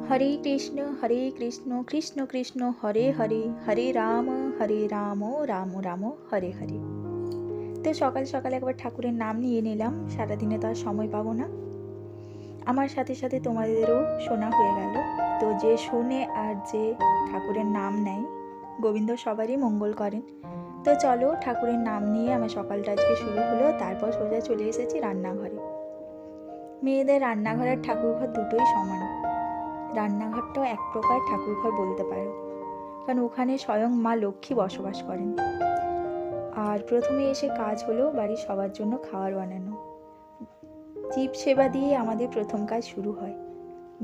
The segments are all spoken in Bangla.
হরে কৃষ্ণ কৃষ্ণ কৃষ্ণ হরে হরে, হরে রাম রাম রাম হরে হরে। তো সকাল সকাল একবার ঠাকুরের নাম নিয়ে নিলাম, সারাদিনে তো আর সময় পাবো না। আমার সাথে সাথে তোমাদেরও শোনা হয়ে গেল। তো যে শোনে আর যে ঠাকুরের নাম নেয়, গোবিন্দ সবারই মঙ্গল করেন। তো চলো, ঠাকুরের নাম নিয়ে আমার সকালটা আজকে শুরু হলো। তারপর সোজা চলে এসেছি রান্নাঘরে। মেয়েদের রান্নাঘর আর ঠাকুরঘর দুটোই সমান। রান্নাঘরটাও এক প্রকার ঠাকুরঘর বলতে পারো, কারণ ওখানে স্বয়ং মা লক্ষ্মী বসবাস করেন। আর প্রথমে এসে কাজ হলো বাড়ির সবার জন্য খাবার বানানো। জীব সেবা দিয়ে আমাদের প্রথম কাজ শুরু হয়,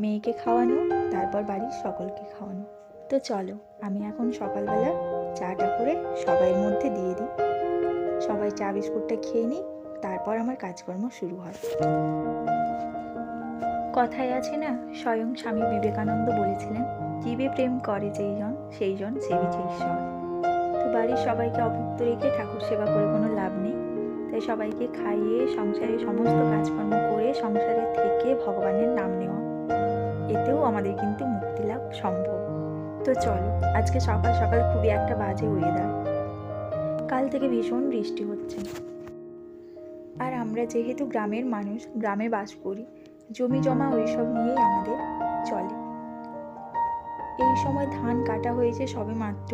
মেয়েকে খাওয়ানো, তারপর বাড়ির সকলকে খাওয়ানো। তো চলো, আমি এখন সকালবেলা চাটা করে সবাইয়ের মধ্যে দিয়ে দিই। সবাই চা বিস্কুটটা খেয়ে নিই, তারপর আমার কাজকর্ম শুরু হয়। কথায় আছে না, স্বয়ং স্বামী বিবেকানন্দ বলেছিলেন, জীবে প্রেম করে যেইজন সেইজন সেবিছে ঈশ্বর। তো বাড়ির সবাইকে অভুক্ত রেখে ঠাকুর সেবা করে কোনো লাভ নেই। তাই সবাইকে খাইয়ে সংসারে সমস্ত কাজকর্ম করে সংসারে থেকে ভগবানের নাম নেওয়া, এতেও আমাদের কিন্তু মুক্তি লাভ সম্ভব। তো চলো, আজকে সকাল সকাল খুবই একটা বাজে ওয়েদার। কাল থেকে ভীষণ বৃষ্টি হচ্ছে। আর আমরা যেহেতু গ্রামের মানুষ, গ্রামে বাস করি, জমি জমা ওইসব নিয়েই আমাদের চলে। এই সময় ধান কাটা হয়েছে সবে মাত্র,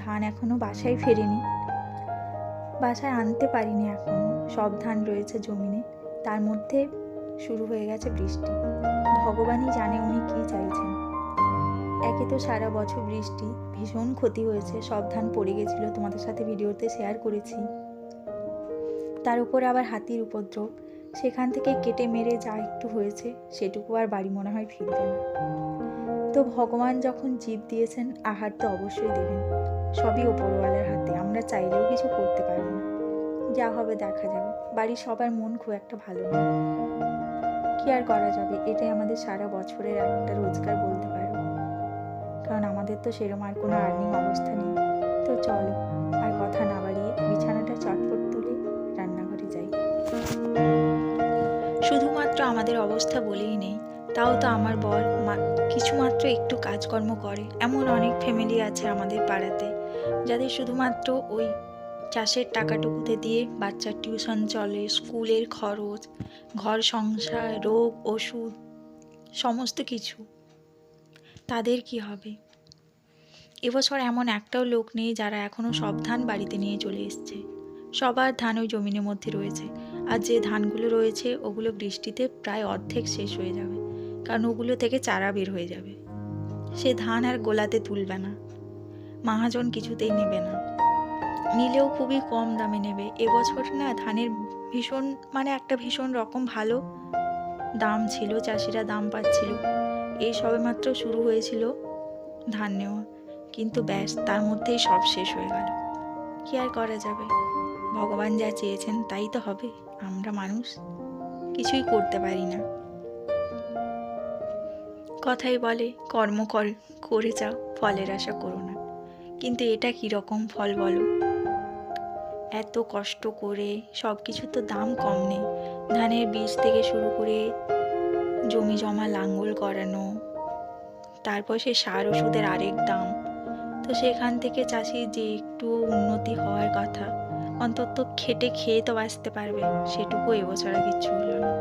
ধান এখনো বাসায় ফেরেনি, বাসায় আনতে পারিনি এখনো, সব ধান রয়েছে জমিনে। তার মধ্যে শুরু হয়ে গেছে বৃষ্টি। ভগবানই জানে উনি কি চাইছেন। একে তো সারা বছর বৃষ্টি, ভীষণ ক্ষতি হয়েছে, সব ধান পড়ে গেছিল, তোমাদের সাথে ভিডিওতে শেয়ার করেছি। তার উপরে আবার হাতির উপদ্রব, সেখান থেকে কেটে মেরে যা একটু হয়েছে সেটুকু আর বাড়ি মনে হয় ফিরবে না। তো ভগবান যখন জীব দিয়েছেন, আহার তো অবশ্যই দেবেন। সবই ওপরওয়ালার হাতে, আমরা চাইলেও কিছু করতে পারবো না। যা হবে দেখা যাবে। বাড়ির সবার মন খুব একটা ভালো নেই, কি আর করা যাবে। এটাই আমাদের সারা বছরের একটা রোজগার বলতে পারো, কারণ আমাদের তো সেরকম আর কোনো আর্নিং অবস্থা নেই। তো চলো, আর কথা না বাড়িয়ে বিছানাটা চটপট তুলে রান্নাঘরে যাই। শুধুমাত্র আমাদের অবস্থা বলেই নেই, তাও তো আমার বর কিছুমাত্র একটু কাজকর্ম করে। এমন অনেক ফ্যামিলি আছে আমাদের পাড়াতে, যাদের শুধুমাত্র ওই চাষের টাকাটুকুতে দিয়ে বাচ্চার টিউশন চলে, স্কুলের খরচ, ঘর সংসার, রোগ ওষুধ, সমস্ত কিছু। তাদের কি হবে? এবছর এমন একটাও লোক নেই যারা এখনও সব ধান বাড়িতে নিয়ে চলে এসছে। সবার ধান ওই জমিনের মধ্যে রয়েছে। আর যে ধানগুলো রয়েছে ওগুলো বৃষ্টিতে প্রায় অর্ধেক শেষ হয়ে যাবে, কারণ ওগুলো থেকে চারা বের হয়ে যাবে। সে ধান আর গোলাতে তুলবে না, মহাজন কিছুতেই নেবে না, নিলেও খুবই কম দামে নেবে। এবছর না ধানের একটা ভীষণ রকম ভালো দাম ছিল, চাষিরা দাম পাচ্ছিল। এই সবেমাত্র শুরু হয়েছিল ধান নেওয়া, কিন্তু ব্যাস তার মধ্যেই সব শেষ হয়ে গেল। কি আর করা যাবে, ভগবান যা চেয়েছেন তাই তো হবে। আমরা মানুষ, কিছুই করতে পারি না। কথাই বলে, কর্ম করে যাও, ফলের আশা করো না। কিন্তু এটা কীরকম ফল বলো? এত কষ্ট করে সব কিছু তো দাম কম নেই। ধানের বীজ থেকে শুরু করে জমি জমা লাঙ্গল করানো, তারপর সে সার ওষুধের আরেক দাম। তো সেখান থেকে চাষির যে একটু উন্নতি হওয়ার কথা, অন্তত খেটে খেয়ে তো বাঁচতে পারবে, সেটুকু এবছর আর কিচ্ছু হলো না।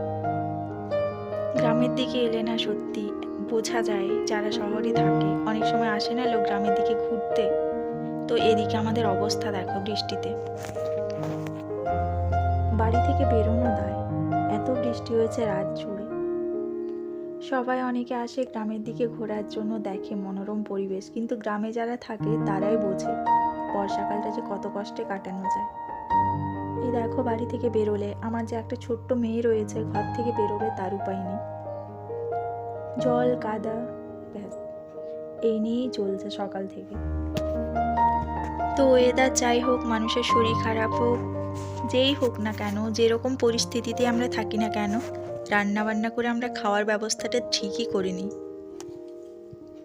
গ্রামের দিকে এলে না সত্যি বোঝা যায়, যারা শহরে থাকে, অনেক সময় আসে না লোক গ্রামের দিকে ঘুরতে, তো এদিকে আমাদের অবস্থা দেখো বৃষ্টিতে। বাড়ি থেকে বেরোনো দায়, এত বৃষ্টি হয়েছে রাত জুড়ে। সবাই অনেকে আসে গ্রামের দিকে ঘোরার জন্য, দেখে মনোরম পরিবেশ, কিন্তু গ্রামে যারা থাকে তারাই বোঝে বর্ষাকালটা যে কত কষ্টে কাটানো যায়। এই দেখো, বাড়ি থেকে বেরোলে, আমার যে একটা ছোট্ট মেয়ে রয়েছে, ঘর থেকে বেরোবে তার উপায় নেই, জল কাদা, ব্যাস এই নিয়েই চলছে সকাল থেকে। তো ওয়েদার যাই হোক, মানুষের শরীর খারাপ হোক, যেই হোক না কেন, যেরকম পরিস্থিতিতে আমরা থাকি না কেন, রান্না বান্না করে আমরা খাওয়ার ব্যবস্থাটা ঠিকই করে নিই।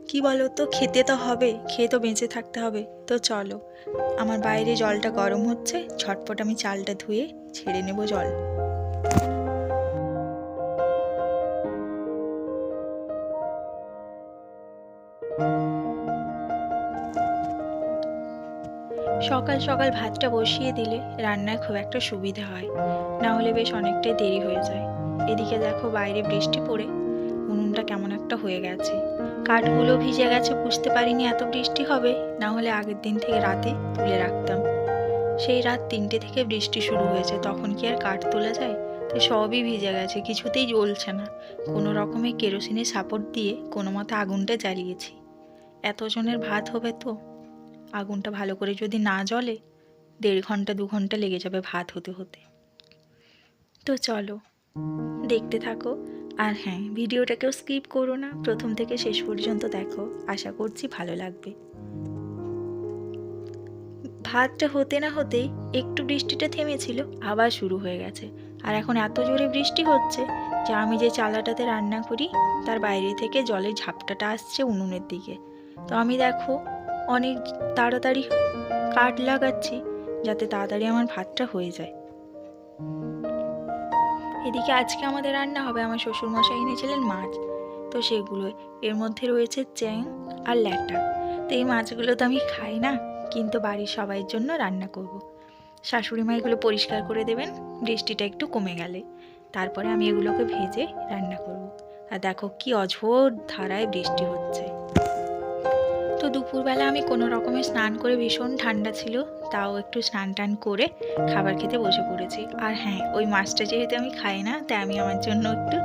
কি বলো তো, খেতে তো হবে, খেয়ে তো বেঁচে থাকতে হবে। তো চলো, আমার বাইরে জলটা গরম হচ্ছে, ঝটপট আমি চালটা ধুয়ে ছেড়ে নেব জল। সকাল সকাল ভাতটা বসিয়ে দিলে রান্নায় খুব একটা সুবিধা হয়, না হলে বেশ অনেকটাই দেরি হয়ে যায়। এদিকে দেখো বাইরে বৃষ্টি পড়ে উনুনটা কেমন একটা হয়ে গেছে, কাঠগুলো ভিজে গেছে, বুঝতে পারিনি এত বৃষ্টি হবে, না হলে আগের দিন থেকে রাতে তুলে রাখতাম। সেই রাত 3টে থেকে বৃষ্টি শুরু হয়েছে, তখন কি আর কাঠ তোলা যায়? তো সবই ভিজে গেছে, কিছুতেই জ্বলছে না। কোনো রকমে কেরোসিনের সাপোর্ট দিয়ে কোনো মতে আগুনটা জ্বালিয়েছি। এতজনের ভাত হবে তো, আগুনটা ভালো করে যদি না জ্বলে 1.5 ঘন্টা 2 ঘন্টা লেগে যাবে ভাত হতে হতে। তো চলো দেখতে থাকো, আর হ্যাঁ, ভিডিওটাকেও স্কিপ করো না, প্রথম থেকে শেষ পর্যন্ত দেখো, আশা করছি ভালো লাগবে। ভাতটা হতে না হতেই একটু বৃষ্টিটা থেমেছিল, আবার শুরু হয়ে গেছে। আর এখন এত জোরে বৃষ্টি হচ্ছে যে আমি যে চালাটাতে রান্না করি তার বাইরে থেকে জলের ঝাপটাটা আসছে উনুনের দিকে। তো আমি দেখো অনেক তাড়াতাড়ি কাঠ লাগাচ্ছি যাতে তাড়াতাড়ি আমার ভাতটা হয়ে যায়। এদিকে আজকে আমাদের রান্না হবে, আমার শ্বশুরমশাই এনেছিলেন মাছ, তো সেগুলো এর মধ্যে রয়েছে চ্যাং আর ল্যাটা। তো এই মাছগুলো তো আমি খাই না, কিন্তু বাড়ির সবাইয়ের জন্য রান্না করব। শাশুড়ি মা এগুলো পরিষ্কার করে দেবেন বৃষ্টিটা একটু কমে গেলে, তারপরে আমি এগুলোকে ভেজে রান্না করব। আর দেখো কি অঝোর ধারায় বৃষ্টি হচ্ছে। তো দুপুরবেলা আমি কোনো রকমে স্নান করে, ভীষণ ঠান্ডা ছিল, তাও একটু স্নান টান করে খাবার খেতে বসে পড়েছি। আর হ্যাঁ, ওই মাছটা যেহেতু আমি খাই না, তাই আমি আমার জন্য একটু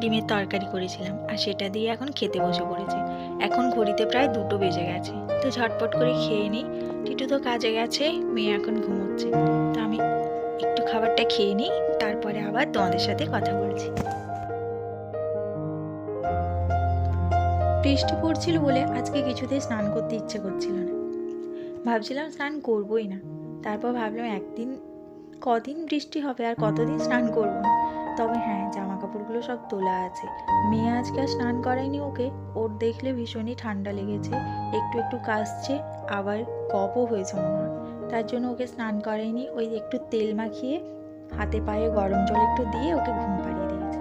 ডিমের তরকারি করেছিলাম, আর সেটা দিয়ে এখন খেতে বসে পড়েছি। এখন ঘড়িতে প্রায় 2টো বেজে গেছে, তো ঝটপট করে খেয়ে নিই। টিটু তো কাজে গেছে, মেয়ে এখন ঘুমোচ্ছে, তো আমি একটু খাবারটা খেয়ে নিই, তারপরে আবার তোমাদের সাথে কথা বলছি। বৃষ্টি পড়ছিল বলে আজকে কিছুতেই স্নান করতে ইচ্ছে করছিল না, ভাবছিলাম স্নান করবই না। তারপর ভাবলাম কদিন বৃষ্টি হবে আর কতদিন স্নান করবো না। তবে হ্যাঁ, জামা কাপড়গুলো সব তোলা আছে। মেয়ে আজকে আর স্নান করায়নি ওকে, ওর দেখলে ভীষণই ঠান্ডা লেগেছে, একটু একটু কাশছে, আবার কফও হয়েছে মনে হয়, তার জন্য ওকে স্নান করায়নি। ওই একটু তেল মাখিয়ে হাতে পায়ে গরম জল একটু দিয়ে ওকে ঘুম পাড়িয়ে দিয়েছে।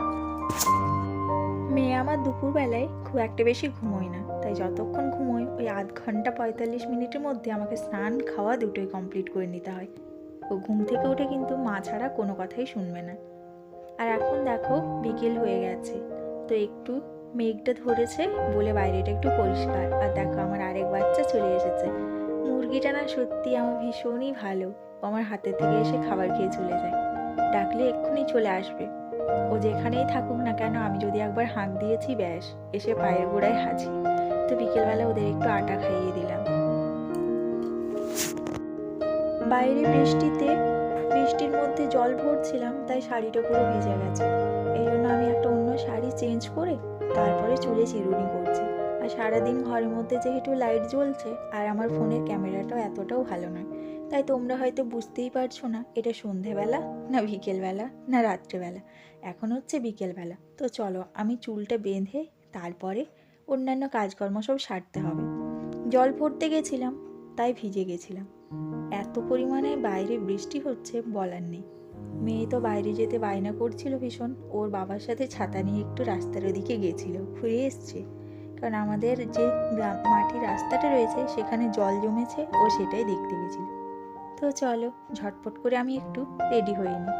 মেয়ে আমার দুপুরবেলায় খুব একটা বেশি ঘুমোয় না, তাই যতক্ষণ ঘুমোয় ওই 0.5 ঘন্টা 45 মিনিটের মধ্যে আমাকে স্নান খাওয়া দুটোই কমপ্লিট করে নিতে হয়। ও ঘুম থেকে উঠে কিন্তু মা ছাড়া কোনো কথাই শুনবে না। আর এখন দেখো বিকেল হয়ে গেছে, তো একটু মেঘটা ধরেছে বলে বাইরেটা একটু পরিষ্কার। আর দেখো আমার আরেক বাচ্চা চলে এসেছে। মুরগিটা না সত্যি আমার ভীষণই ভালো, ও আমার হাতের থেকে এসে খাবার খেয়ে চলে যায়, ডাকলে এক্ষুনি চলে আসবে। ও যেখানেই থাকুক না কেন, আমি যদি একবার হাঁক দিয়েছি ব্যাস, এসে পায়ের গোড়ায় হাজির। তো বিকেলবেলা ওদের একটু আটা খাইয়ে দিলাম। বাইরে বৃষ্টির মধ্যে জল ভরছিলাম, তাই শাড়িটা পুরো ভিজে গেছে। এই জন্য আমি একটা অন্য শাড়ি চেঞ্জ করে তারপরে চুলে চিরুনি করছি। আর সারাদিন ঘরের মধ্যে যেহেতু লাইট জ্বলছে, আর আমার ফোনের ক্যামেরাটাও এতটাও ভালো নয়, তাই তোমরা হয়তো বুঝতেই পারছো না এটা সন্ধেবেলা না বিকেলবেলা না রাত্রেবেলা। এখন হচ্ছে বিকেলবেলা। তো চলো আমি চুলটা বেঁধে তারপরে অন্যান্য কাজকর্ম সব সারতে হবে। জল ভরতে গেছিলাম, তাই ভিজে গেছিলাম। এত পরিমাণে বাইরে বৃষ্টি হচ্ছে বলার নেই। মেয়ে তো বাইরে যেতে বায়না করছিল ভীষণ, ওর বাবার সাথে ছাতা নিয়ে একটু রাস্তার ওদিকে গেছিল, ঘুরে এসছে। কারণ আমাদের যে মাটির রাস্তাটা রয়েছে সেখানে জল জমেছে, ও সেটাই দেখতে গেছিল। তো চলো ঝটপট করে আমি একটু রেডি হয়ে নিই।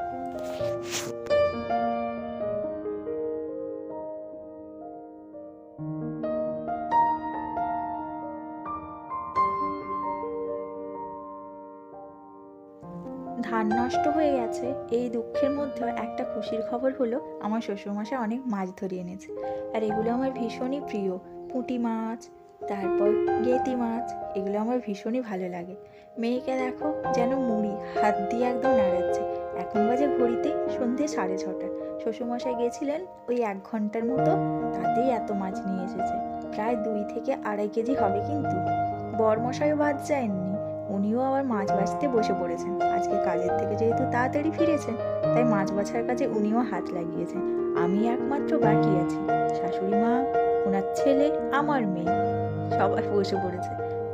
ধান নষ্ট হয়ে গেছে, এই দুঃখের মধ্যে একটা খুশির খবর হলো আমার শ্বশুরমশাই অনেক মাছ ধরে এনেছে। আর এগুলো আমার ভীষণই প্রিয়। পুঁটি মাছ, তারপর গেতি মাছ, এগুলো আমার ভীষণই ভালো লাগে। মেয়েকে দেখো যেন মুড়ি হাত দিয়ে একদম নাড়াচ্ছে। এখন বাজে ঘড়িতে সন্ধে 6:30। শ্বশুরমশাই গেছিলেন ওই 1 ঘন্টার মতো, তাতেই এত মাছ নিয়ে এসেছে। প্রায় 2 থেকে 2.5 কেজি হবে। কিন্তু বরমশাইও বাদ যায়নি, উনিও আবার মাছ বাছতে বসে পড়েছেন। আজকে কাজের থেকে যেহেতু তাড়াতাড়ি ফিরেছেন, তাই মাছ বাছার কাজে উনিও হাত লাগিয়েছেন। আমি একমাত্র বাকি আছি। শাশুড়ি মা, ওনার ছেলে, আমার মেয়ে, সবাই বসে পড়েছে।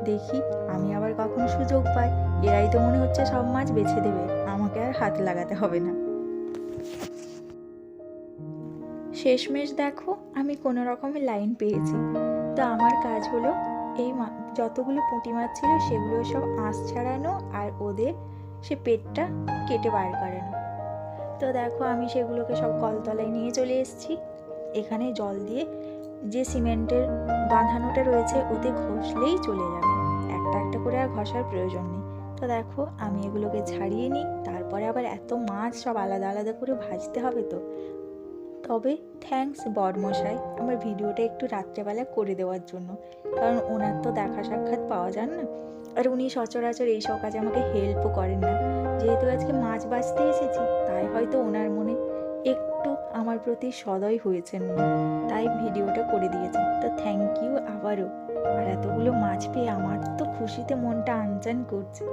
দেখি আমি আবার কখন সুযোগ পাই, এরাই তো মনে হচ্ছে সব মাছ বেছে দেবে, আমাকে আর হাত লাগাতে হবে না। শেষমেশ দেখো আমি কোনো রকমের লাইন পেয়েছি। তো আমার কাজ হলো এই যতগুলো পুঁটি মাছ ছিল সেগুলো সব আঁশ ছাড়ানো আর ওদের সে পেটটা কেটে বার করানো। তো দেখো আমি সেগুলোকে সব কলতলায় নিয়ে চলে এসেছি। এখানে জল দিয়ে যে সিমেন্টের বাঁধানোটা রয়েছে ওতে ঘষলেই চলে যাবে, একটা একটা করে আর ঘষার প্রয়োজন নেই। তো দেখো আমি এগুলোকে ছাড়িয়ে নিই, তারপরে আবার এত মাছ সব আলাদা আলাদা করে ভাজতে হবে। তো তবে থ্যাঙ্কস বড়মশাই আমার ভিডিওটা একটু রাত্রেবেলা করে দেওয়ার জন্য, কারণ ওনার তো দেখা সাক্ষাৎ পাওয়া যান না, আর উনি সচরাচর এইসব কাজে আমাকে হেল্পও করেন না। যেহেতু আজকে মাছ বাছতে এসেছি তাই হয়তো ওনার মনে একটু আমার প্রতি সদয় হয়েছেন উনি, তাই ভিডিওটা করে দিয়েছেন। তো থ্যাংক ইউ আবারও। আর এতগুলো মাছ পেয়ে আমার তো খুশিতে মনটা আনচান করছে।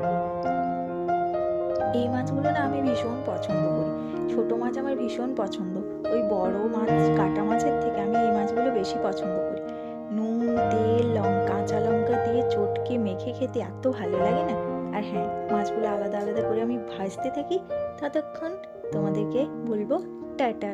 এই মাছগুলো না আমি ভীষণ পছন্দ করি, ছোট মাছ আমার ভীষণ পছন্দ। ওই বড় মাছ কাটা মাছের থেকে আমি এই মাছগুলো বেশি পছন্দ করি। নুন তেল কাঁচা লঙ্কা দিয়ে চটকে মেখে খেতে এত ভালো লাগে না। আর হ্যাঁ, মাছগুলো আলাদা আলাদা করে আমি ভাজতে থাকি, ততক্ষণ তোমাদেরকে বলবো টাটা।